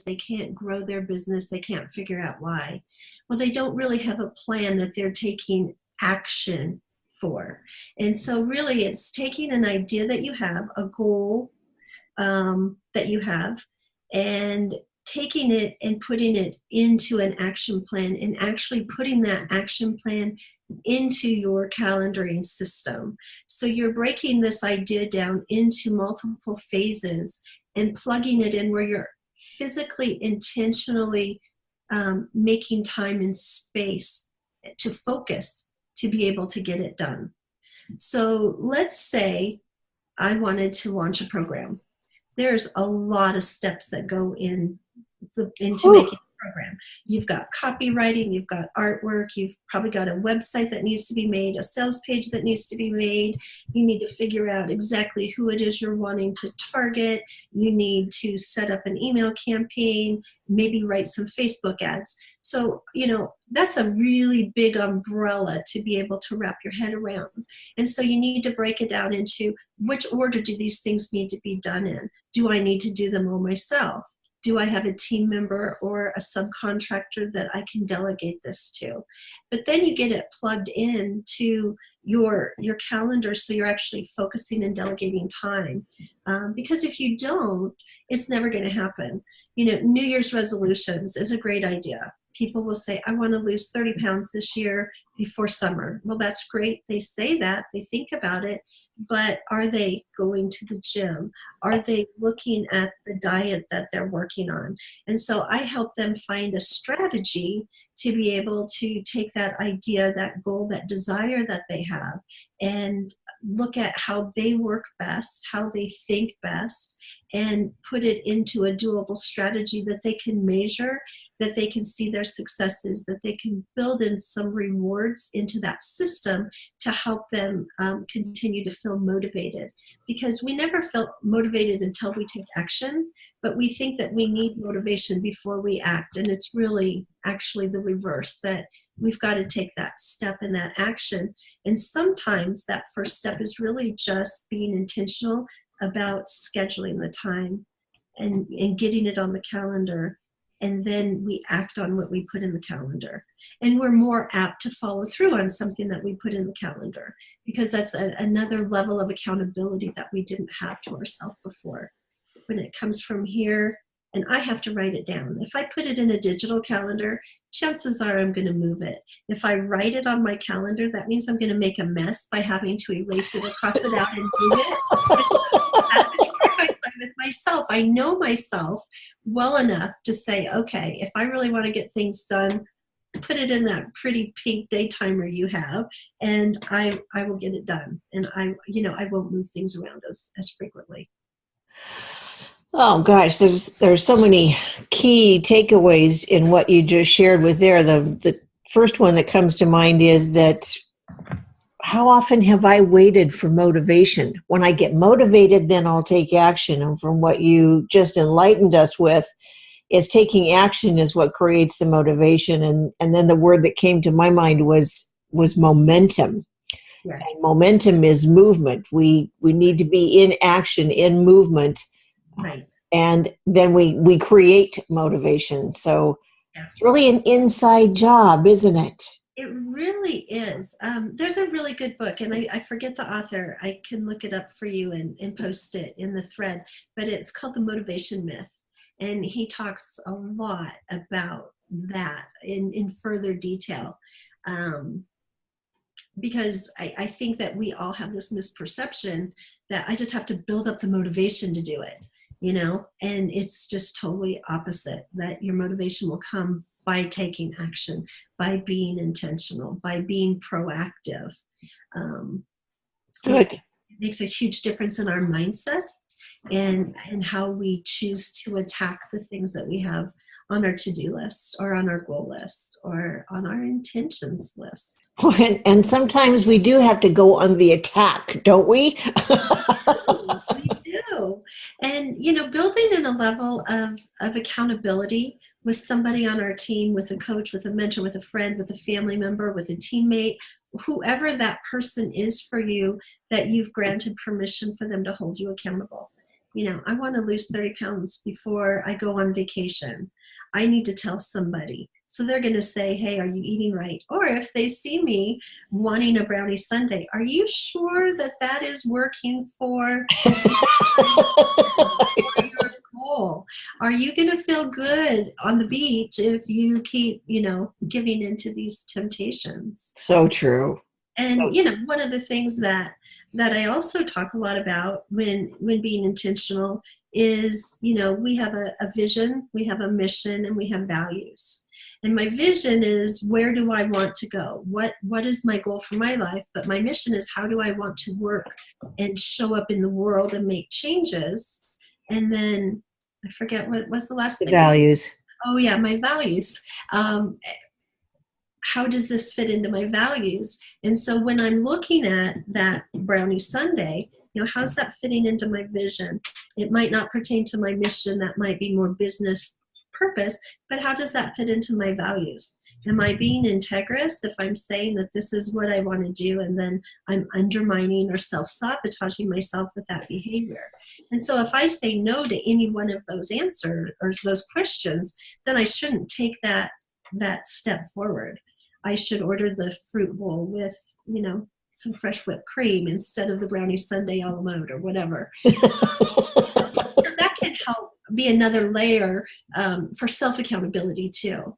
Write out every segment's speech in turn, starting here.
they can't grow their business, they can't figure out why. Well, they don't really have a plan that they're taking action for. And so really it's taking an idea that you have, a goal that you have, and taking it and putting it into an action plan, and actually putting that action plan into your calendaring system. So you're breaking this idea down into multiple phases and plugging it in where you're physically, intentionally making time and space to focus to be able to get it done. So let's say I wanted to launch a program. There's a lot of steps that go into making a program. You've got copywriting, you've got artwork, you've probably got a website that needs to be made, a sales page that needs to be made. You need to figure out exactly who it is you're wanting to target. You need to set up an email campaign, maybe write some Facebook ads. So, that's a really big umbrella to be able to wrap your head around. And so you need to break it down into which order do these things need to be done in? Do I need to do them all myself? Do I have a team member or a subcontractor that I can delegate this to? But then you get it plugged in to your calendar, so you're actually focusing and delegating time. Because if you don't, it's never going to happen. New Year's resolutions is a great idea. People will say, I want to lose 30 pounds this year before summer. Well, that's great. They say that, they think about it, but are they going to the gym? Are they looking at the diet that they're working on? And so I help them find a strategy to be able to take that idea, that goal, that desire that they have, and look at how they work best, how they think best, and put it into a doable strategy that they can measure, that they can see their successes, that they can build in some rewards into that system to help them continue to feel motivated. Because we never feel motivated until we take action, but we think that we need motivation before we act. And it's really actually the reverse, that we've got to take that step and that action. And sometimes that first step is really just being intentional about scheduling the time and getting it on the calendar. And then we act on what we put in the calendar. And we're more apt to follow through on something that we put in the calendar, because that's another level of accountability that we didn't have to ourselves before. When it comes from here, and I have to write it down. If I put it in a digital calendar, chances are I'm going to move it. If I write it on my calendar, that means I'm going to make a mess by having to erase it, cross it out, and move it. That's the trick I play with myself. I know myself well enough to say, okay, if I really want to get things done, put it in that pretty pink day timer you have, and I will get it done. And I won't move things around as frequently. Oh gosh, there's so many key takeaways in what you just shared with there. The first one that comes to mind is that how often have I waited for motivation? When I get motivated, then I'll take action. And from what you just enlightened us with, is taking action is what creates the motivation. And then the word that came to my mind was momentum. Yes. And momentum is movement. We need to be in action, in movement. Right. And then we create motivation. So It's really an inside job, isn't it? It really is. There's a really good book, and I forget the author. I can look it up for you and post it in the thread, but it's called The Motivation Myth. And he talks a lot about that in further detail. Because I think that we all have this misperception that I just have to build up the motivation to do it, and it's just totally opposite, that your motivation will come by taking action, by being intentional, by being proactive. Good. It makes a huge difference in our mindset and how we choose to attack the things that we have on our to-do list or on our goal list or on our intentions list. And sometimes we do have to go on the attack, don't we? We do. And, building in a level of accountability with somebody on our team, with a coach, with a mentor, with a friend, with a family member, with a teammate, whoever that person is for you, that you've granted permission for them to hold you accountable. I want to lose 30 pounds before I go on vacation. I need to tell somebody. So they're going to say, hey, are you eating right? Or if they see me wanting a brownie sundae, are you sure that that is working for your goal? Are you going to feel good on the beach if you keep, giving into these temptations? So true. And one of the things that I also talk a lot about when being intentional is, we have a vision, we have a mission, and we have values. And my vision is, where do I want to go? What is my goal for my life? But my mission is, how do I want to work and show up in the world and make changes? And then I forget what was the last The thing. values. Oh yeah, my values. How does this fit into my values? And so when I'm looking at that brownie sundae, how's that fitting into my vision? It might not pertain to my mission. That might be more business purpose, but how does that fit into my values? Am I being integrous if I'm saying that this is what I want to do, and then I'm undermining or self-sabotaging myself with that behavior? And so if I say no to any one of those answers or those questions, then I shouldn't take that step forward. I should order the fruit bowl with, some fresh whipped cream instead of the brownie sundae a la mode or whatever. That can help be another layer for self-accountability too.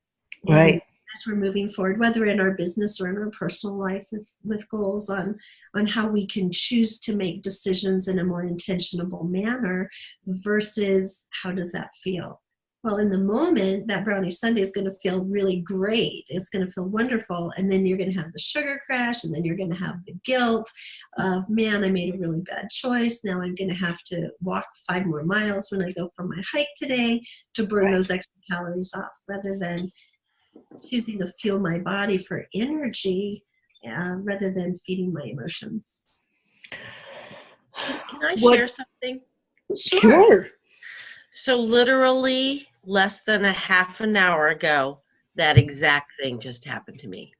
Right. And as we're moving forward, whether in our business or in our personal life with goals on how we can choose to make decisions in a more intentional manner versus how does that feel? Well, in the moment, that brownie sundae is going to feel really great. It's going to feel wonderful. And then you're going to have the sugar crash, and then you're going to have the guilt of, man, I made a really bad choice. Now I'm going to have to walk 5 more miles when I go for my hike today to burn those extra calories off, rather than choosing to fuel my body for energy rather than feeding my emotions. Can I share something? Sure. So literally less than a half an hour ago, that exact thing just happened to me.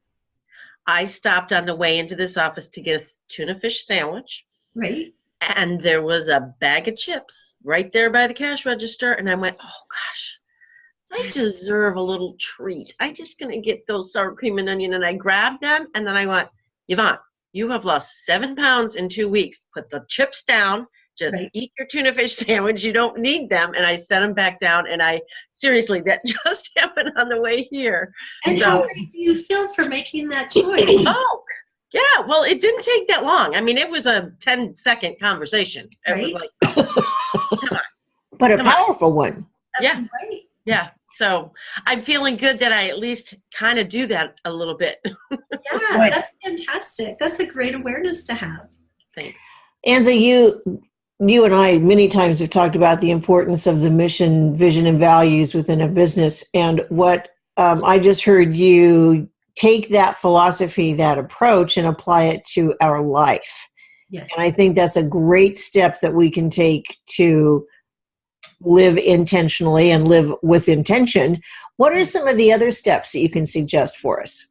I stopped on the way into this office to get a tuna fish sandwich. Right. And there was a bag of chips right there by the cash register. And I went, oh gosh, I deserve a little treat. I'm just going to get those sour cream and onion. And I grabbed them. And then I went, Yvonne, you have lost 7 pounds in 2 weeks. Put the chips down. Just eat your tuna fish sandwich. You don't need them. And I set them back down. And seriously, that just happened on the way here. And how great do you feel for making that choice? Oh, yeah. Well, it didn't take that long. I mean, it was a 10-second conversation. It was like, oh, come on. But a powerful one. Yeah. Right. Yeah. So I'm feeling good that I at least kind of do that a little bit. Yeah, that's fantastic. That's a great awareness to have. Thanks. Anza, you and I many times have talked about the importance of the mission, vision, and values within a business. And what I just heard you take that philosophy, that approach, and apply it to our life. Yes. And I think that's a great step that we can take to live intentionally and live with intention. What are some of the other steps that you can suggest for us?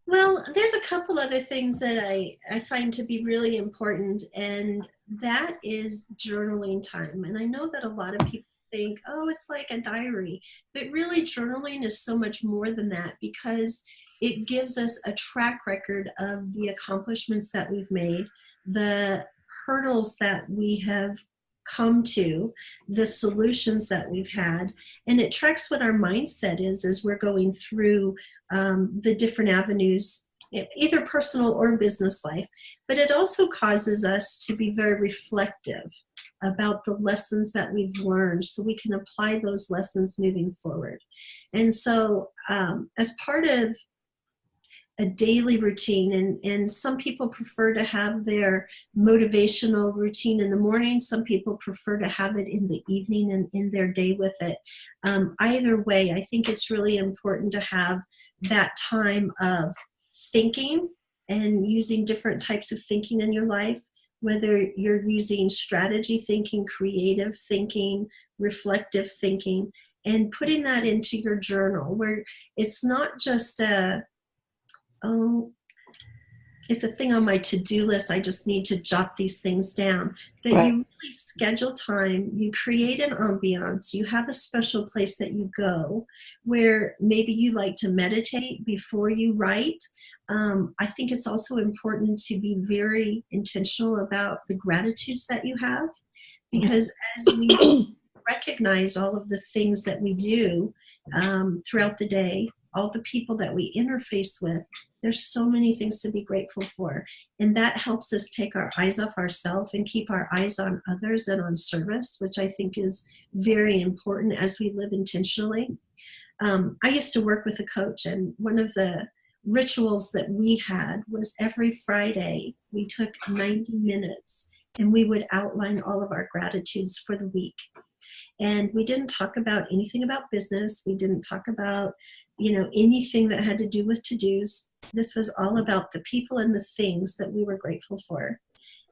Well, there's a couple other things that I find to be really important, and that is journaling time. And I know that a lot of people think, oh, it's like a diary, but really journaling is so much more than that, because it gives us a track record of the accomplishments that we've made, the hurdles that we have come to, the solutions that we've had, and it tracks what our mindset is as we're going through the different avenues, either personal or business life. But it also causes us to be very reflective about the lessons that we've learned, so we can apply those lessons moving forward. And so as part of a daily routine, and some people prefer to have their motivational routine in the morning, some people prefer to have it in the evening and in their day with it. Either way, I think it's really important to have that time of thinking and using different types of thinking in your life, whether you're using strategy thinking, creative thinking, reflective thinking, and putting that into your journal, where it's not just it's a thing on my to-do list. I just need to jot these things down. That Right. you really schedule time, you create an ambiance, you have a special place that you go where maybe you like to meditate before you write. I think it's also important to be very intentional about the gratitudes that you have, because as we recognize all of the things that we do throughout the day, all the people that we interface with, there's so many things to be grateful for. And that helps us take our eyes off ourselves and keep our eyes on others and on service, which I think is very important as we live intentionally. I used to work with a coach, and one of the rituals that we had was every Friday we took 90 minutes and we would outline all of our gratitudes for the week. And we didn't talk about anything about business. We didn't talk about, anything that had to do with to-dos. This was all about the people and the things that we were grateful for.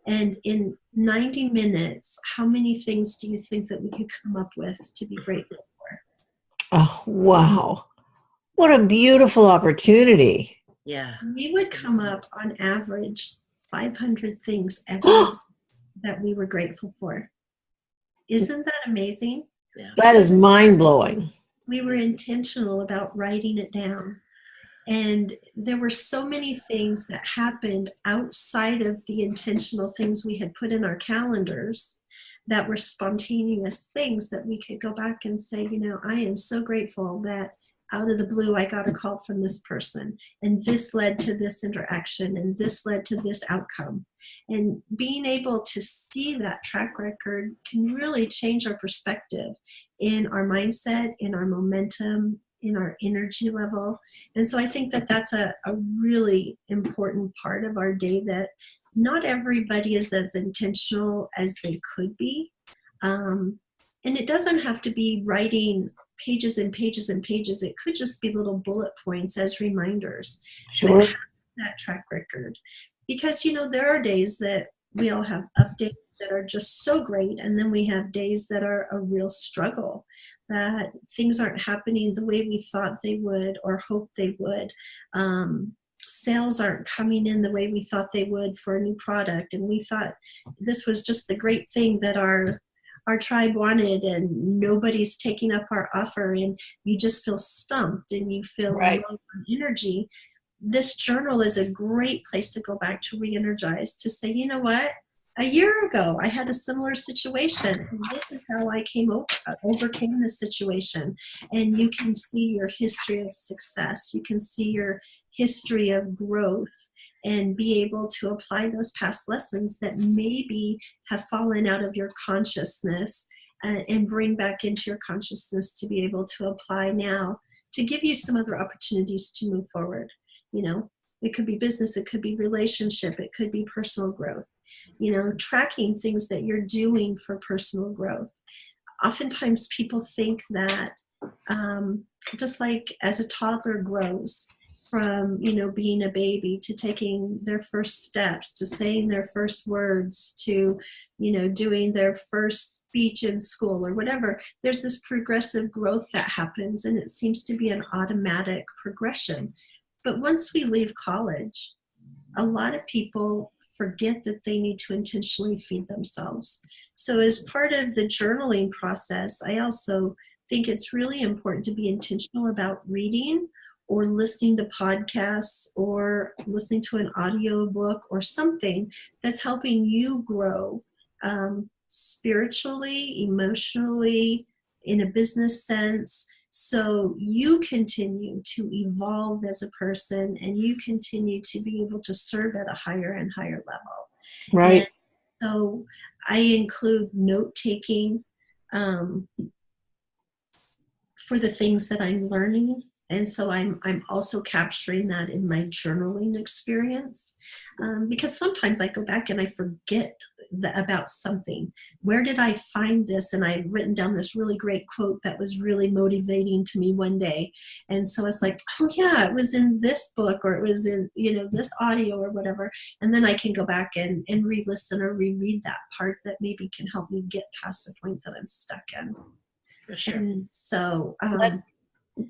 And in 90 minutes, how many things do you think that we could come up with to be grateful for? Oh, wow. What a beautiful opportunity. Yeah. We would come up on average 500 things every day that we were grateful for. Isn't that amazing? Yeah. That is mind-blowing. We were intentional about writing it down. And there were so many things that happened outside of the intentional things we had put in our calendars that were spontaneous things that we could go back and say, I am so grateful that out of the blue, I got a call from this person, and this led to this interaction, and this led to this outcome. And being able to see that track record can really change our perspective in our mindset, in our momentum, in our energy level. And so I think that that's a really important part of our day, that not everybody is as intentional as they could be. And it doesn't have to be writing pages and pages and pages. It could just be little bullet points as reminders. Sure. That have that track record. Because, there are days that we all have updates that are just so great. And then we have days that are a real struggle, that things aren't happening the way we thought they would or hoped they would. Sales aren't coming in the way we thought they would for a new product. And we thought this was just the great thing that our tribe wanted, and nobody's taking up our offer, and you just feel stumped and you feel Right. low on energy. This journal is a great place to go back to re-energize, to say, you know what? A year ago, I had a similar situation, and this is how I overcame the situation. And you can see your history of success. You can see your history of growth, and be able to apply those past lessons that maybe have fallen out of your consciousness, and bring back into your consciousness to be able to apply now to give you some other opportunities to move forward. It could be business, it could be relationship, it could be personal growth. Tracking things that you're doing for personal growth. Oftentimes people think that just like as a toddler grows from, being a baby to taking their first steps, to saying their first words, to, doing their first speech in school or whatever, there's this progressive growth that happens, and it seems to be an automatic progression. But once we leave college, a lot of people forget that they need to intentionally feed themselves. So as part of the journaling process, I also think it's really important to be intentional about reading or listening to podcasts or listening to an audio book or something that's helping you grow spiritually, emotionally, in a business sense, so you continue to evolve as a person, and you continue to be able to serve at a higher and higher level. Right. And so I include note-taking for the things that I'm learning. And so I'm also capturing that in my journaling experience, because sometimes I go back and I forget about something. Where did I find this? And I've written down this really great quote that was really motivating to me one day. And so it's like, oh yeah, it was in this book, or it was in, this audio or whatever. And then I can go back and re-listen or reread that part that maybe can help me get past a point that I'm stuck in. For sure. And so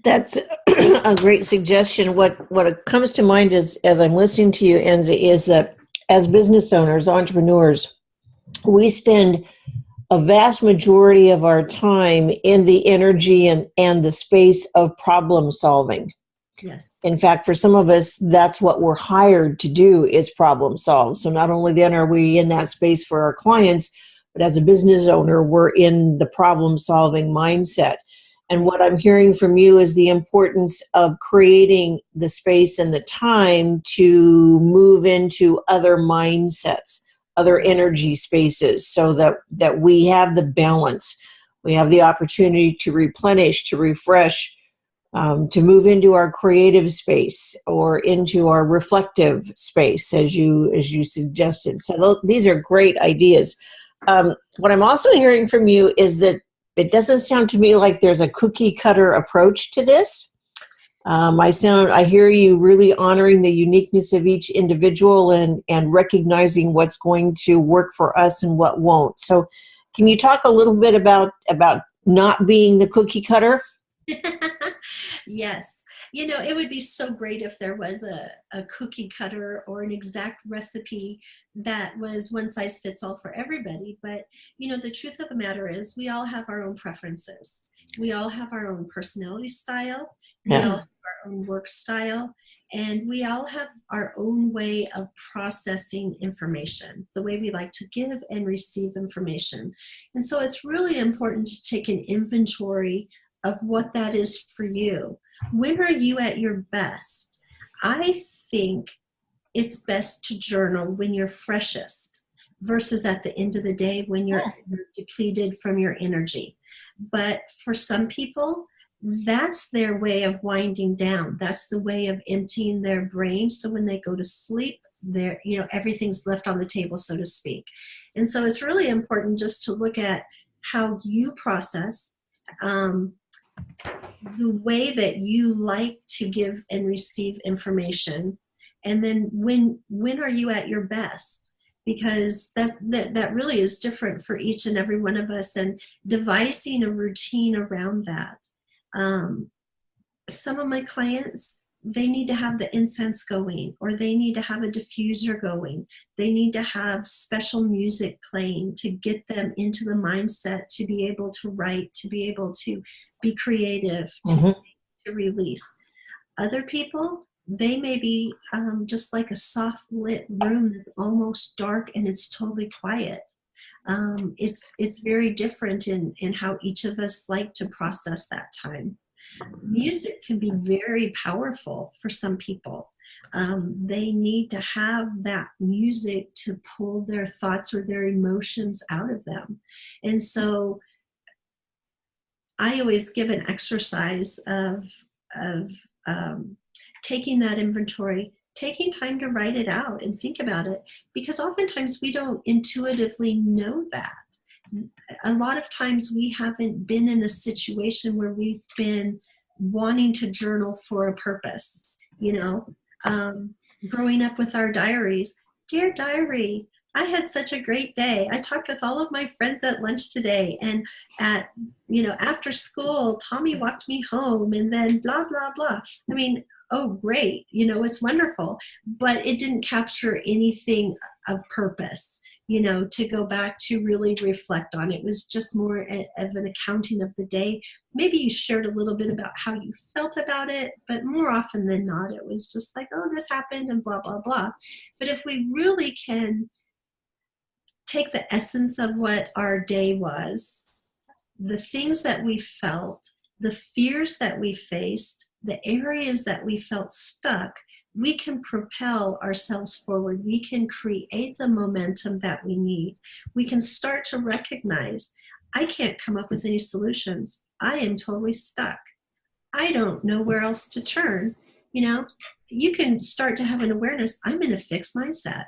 That's a great suggestion. What comes to mind is, as I'm listening to you, Enza, is that as business owners, entrepreneurs, we spend a vast majority of our time in the energy and the space of problem solving. Yes. In fact, for some of us, that's what we're hired to do, is problem solve. So not only then are we in that space for our clients, but as a business owner, we're in the problem solving mindset. And what I'm hearing from you is the importance of creating the space and the time to move into other mindsets, other energy spaces, so that we have the balance. We have the opportunity to replenish, to refresh, to move into our creative space or into our reflective space, as you suggested. So these are great ideas. What I'm also hearing from you is that it doesn't sound to me like there's a cookie cutter approach to this. I hear you really honoring the uniqueness of each individual and recognizing what's going to work for us and what won't. So, can you talk a little bit about not being the cookie cutter? Yes. You know, it would be so great if there was a cookie cutter or an exact recipe that was one size fits all for everybody. But, you know, the truth of the matter is we all have our own preferences. We all have our own personality style. We all Yes. have our own work style. And we all have our own way of processing information, the way we like to give and receive information. And so it's really important to take an inventory of what that is for you. When are you at your best? I think it's best to journal when you're freshest versus at the end of the day when you're depleted from your energy. But for some people, that's their way of winding down. That's the way of emptying their brain. So when they go to sleep, everything's left on the table, so to speak. And so it's really important just to look at how you process, the way that you like to give and receive information, and then when are you at your best, because that really is different for each and every one of us, and devising a routine around that. Some of my clients, they need to have the incense going, or they need to have a diffuser going. They need to have special music playing to get them into the mindset to be able to write, to be able to be creative, to release. Other people, they may be just like a soft lit room that's almost dark and it's totally quiet. It's very different in how each of us like to process that time. Music can be very powerful for some people. They need to have that music to pull their thoughts or their emotions out of them. And so I always give an exercise of taking that inventory, taking time to write it out and think about it, because oftentimes we don't intuitively know that. A lot of times we haven't been in a situation where we've been wanting to journal for a purpose. Growing up with our diaries, dear diary, I had such a great day. I talked with all of my friends at lunch today, and after school, Tommy walked me home, and then blah, blah, blah. I mean, oh, great. It's wonderful, but it didn't capture anything of purpose, to go back to really reflect on. It was just more of an accounting of the day. Maybe you shared a little bit about how you felt about it, but more often than not, it was just like, oh, this happened and blah, blah, blah. But if we really can take the essence of what our day was, the things that we felt, the fears that we faced, the areas that we felt stuck, we can propel ourselves forward. We can create the momentum that we need. We can start to recognize, I can't come up with any solutions. I am totally stuck. I don't know where else to turn. You can start to have an awareness, I'm in a fixed mindset.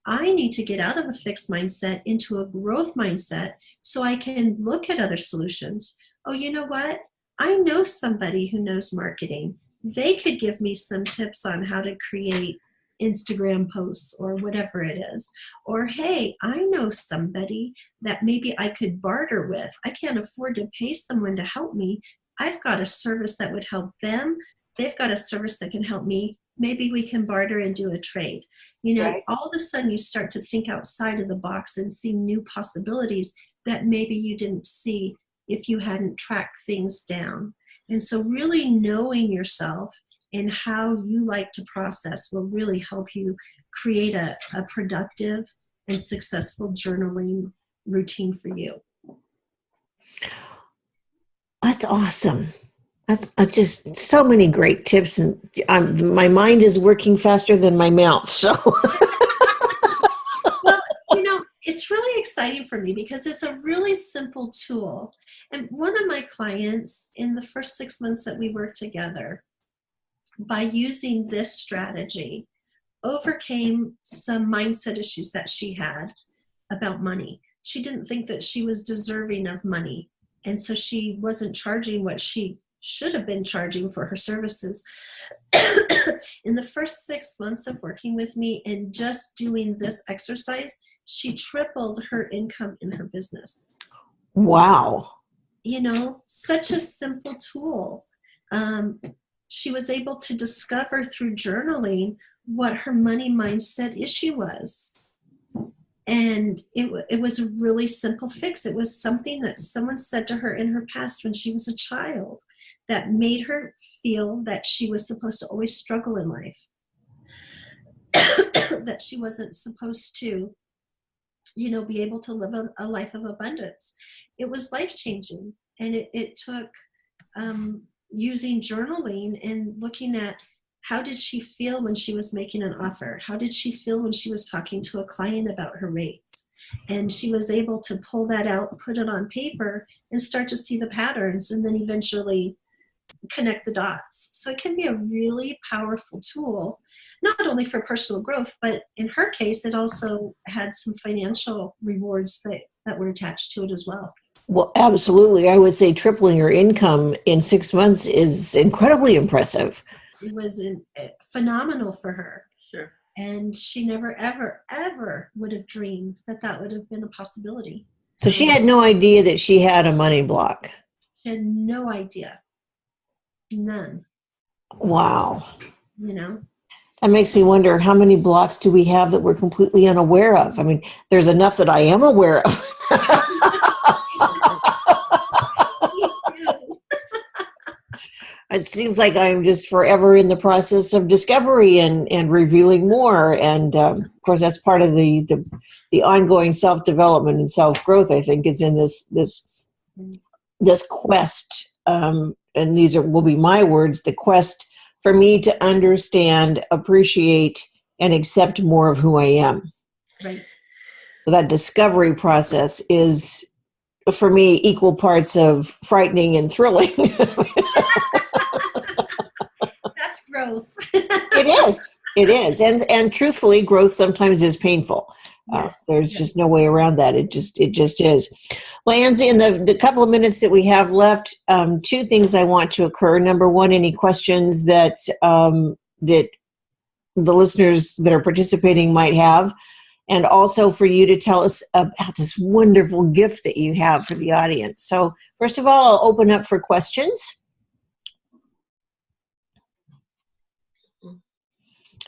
I need to get out of a fixed mindset into a growth mindset so I can look at other solutions. Oh, you know what? I know somebody who knows marketing. They could give me some tips on how to create Instagram posts or whatever it is. Or, hey, I know somebody that maybe I could barter with. I can't afford to pay someone to help me. I've got a service that would help them. They've got a service that can help me. Maybe we can barter and do a trade. Right. All of a sudden you start to think outside of the box and see new possibilities that maybe you didn't see if you hadn't tracked things down. And so really knowing yourself and how you like to process will really help you create a productive and successful journaling routine for you. That's awesome. That's just so many great tips, and my mind is working faster than my mouth. So, Well, it's really exciting for me because it's a really simple tool. And one of my clients, in the first 6 months that we worked together, by using this strategy, overcame some mindset issues that she had about money. She didn't think that she was deserving of money. And so she wasn't charging what she should have been charging for her services. In the first 6 months of working with me and just doing this exercise, she tripled her income in her business. wow. Such a simple tool. She was able to discover through journaling what her money mindset issue was. And it was a really simple fix. It was something that someone said to her in her past when she was a child that made her feel that she was supposed to always struggle in life, that she wasn't supposed to, be able to live a life of abundance. It was life-changing. And it took using journaling and looking at how did she feel when she was making an offer? How did she feel when she was talking to a client about her rates? And she was able to pull that out, put it on paper, and start to see the patterns, and then eventually connect the dots. So it can be a really powerful tool, not only for personal growth, but in her case, it also had some financial rewards that were attached to it as well. Well, absolutely. I would say tripling your income in 6 months is incredibly impressive. It was phenomenal for her. Sure. And she never, ever, ever would have dreamed that would have been a possibility. So she had no idea that she had a money block. She had no idea. None. Wow. That makes me wonder, how many blocks do we have that we're completely unaware of? I mean, there's enough that I am aware of. It seems like I'm just forever in the process of discovery and revealing more. And of course, that's part of the ongoing self-development and self-growth, I think, is in this quest. And these will be my words, the quest for me to understand, appreciate, and accept more of who I am. Right. So that discovery process is, for me, equal parts of frightening and thrilling. That's growth. It is. And truthfully, growth sometimes is painful. Yes. There's just no way around that. It just is. Well, Anza, in the couple of minutes that we have left, two things I want to occur. Number one, any questions that the listeners that are participating might have, and also for you to tell us about this wonderful gift that you have for the audience. So first of all, I'll open up for questions.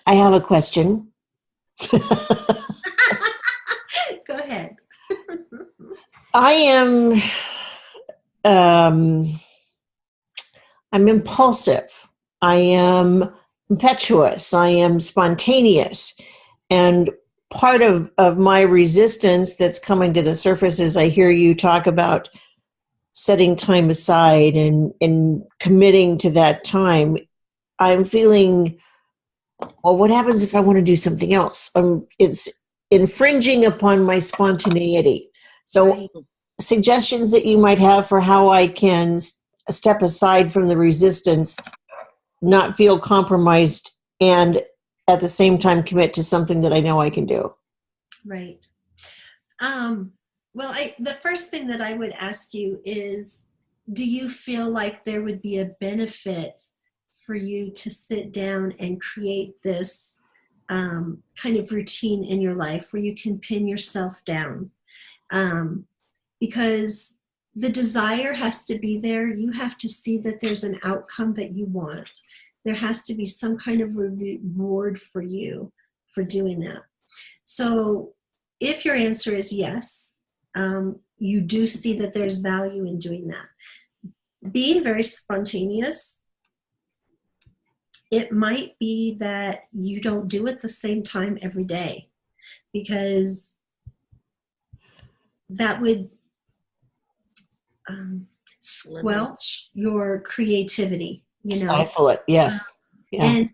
I have a question. Go ahead. I am I'm impulsive. I am impetuous. I am spontaneous. And part of my resistance that's coming to the surface is I hear you talk about setting time aside and committing to that time. I'm feeling, well, what happens if I want to do something else? It's infringing upon my spontaneity. So suggestions that you might have for how I can step aside from the resistance, not feel compromised, and at the same time commit to something that I know I can do. Right. Well, the first thing that I would ask you is, do you feel like there would be a benefit for you to sit down and create this kind of routine in your life where you can pin yourself down? Because the desire has to be there. You have to see that there's an outcome that you want. There has to be some kind of reward for you for doing that. So if your answer is yes, you do see that there's value in doing that. Being very spontaneous, it might be that you don't do it the same time every day, because that would squelch your creativity, you know. Stifle it, yes. Yeah. And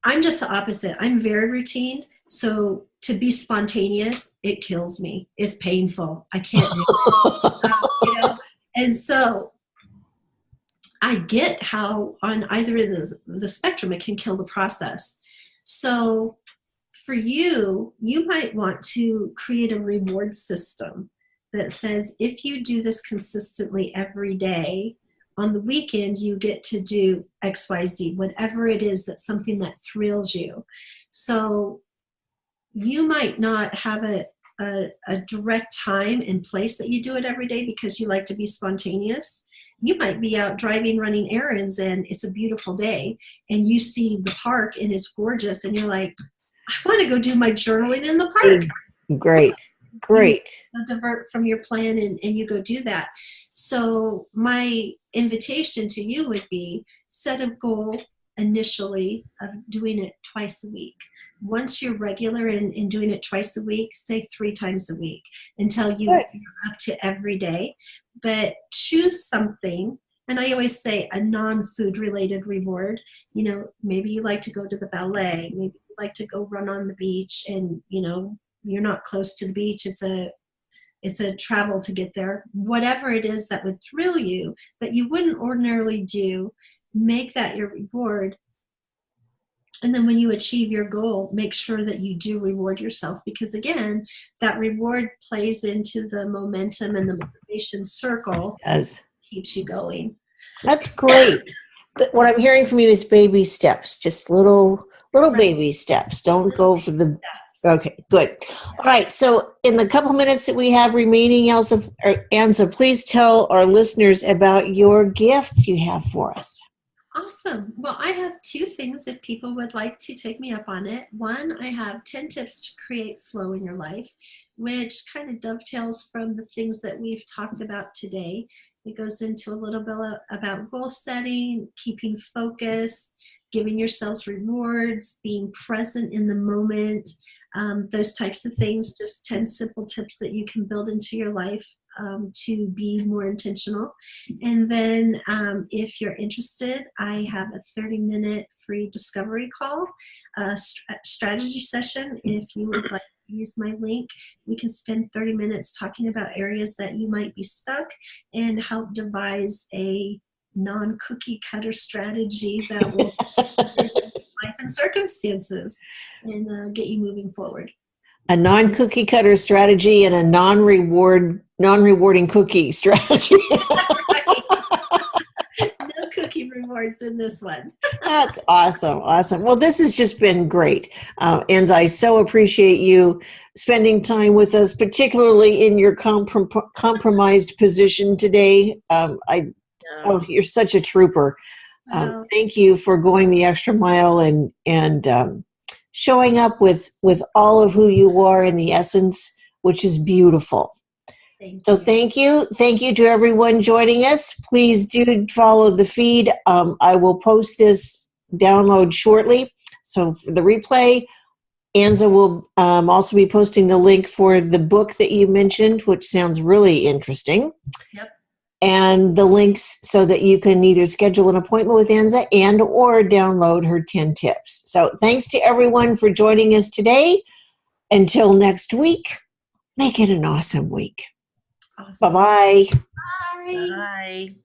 I'm just the opposite. I'm very routine. So to be spontaneous, it kills me. It's painful. I can't do it. You know? And so I get how on either of the spectrum it can kill the process. So for you, you might want to create a reward system that says, if you do this consistently every day, on the weekend you get to do XYZ, whatever it is, that's something that thrills you. So you might not have a direct time and place that you do it every day because you like to be spontaneous. You might be out driving, running errands, and it's a beautiful day, and you see the park and it's gorgeous, and you're like, I want to go do my journaling in the park. Great. You divert from your plan and you go do that. So my invitation to you would be, set a goal initially of doing it twice a week. Once you're regular in doing it twice a week, say 3 times a week until you're up to every day. But choose something. And I always say a non-food related reward. You know, maybe you like to go to the ballet. Maybe you like to go run on the beach, and, you know, you're not close to the beach. It's a travel to get there. Whatever it is that would thrill you that you wouldn't ordinarily do, make that your reward. And then when you achieve your goal, make sure that you do reward yourself, because again, that reward plays into the momentum and the motivation circle. It does. Keeps you going. That's great. But what I'm hearing from you is baby steps, just little baby steps. Don't go for the... Okay, good. All right, so in the couple minutes that we have remaining, Anza, please tell our listeners about your gift you have for us. Awesome. Well, I have 2 things if people would like to take me up on it. One, I have 10 tips to create flow in your life, which kind of dovetails from the things that we've talked about today. It goes into a little bit about goal setting, keeping focus, giving yourselves rewards, being present in the moment, those types of things, just 10 simple tips that you can build into your life to be more intentional. And then if you're interested, I have a 30-minute free discovery call, strategy session. If you would like to use my link, we can spend 30 minutes talking about areas that you might be stuck and help devise a non-cookie cutter strategy that will life and circumstances and get you moving forward. A non-cookie cutter strategy and a non-rewarding cookie strategy. No cookie rewards in this one. That's awesome. Well, this has just been great. And I so appreciate you spending time with us, particularly in your compromised position today. You're such a trooper. Thank you for going the extra mile and showing up with all of who you are in the essence, which is beautiful. Thank you. Thank you to everyone joining us. Please do follow the feed. I will post this download shortly. So for the replay, Anza will also be posting the link for the book that you mentioned, which sounds really interesting. Yep. And the links so that you can either schedule an appointment with Anza and or download her 10 tips. So thanks to everyone for joining us today. Until next week, make it an awesome week. Awesome. Bye-bye. Bye. Bye.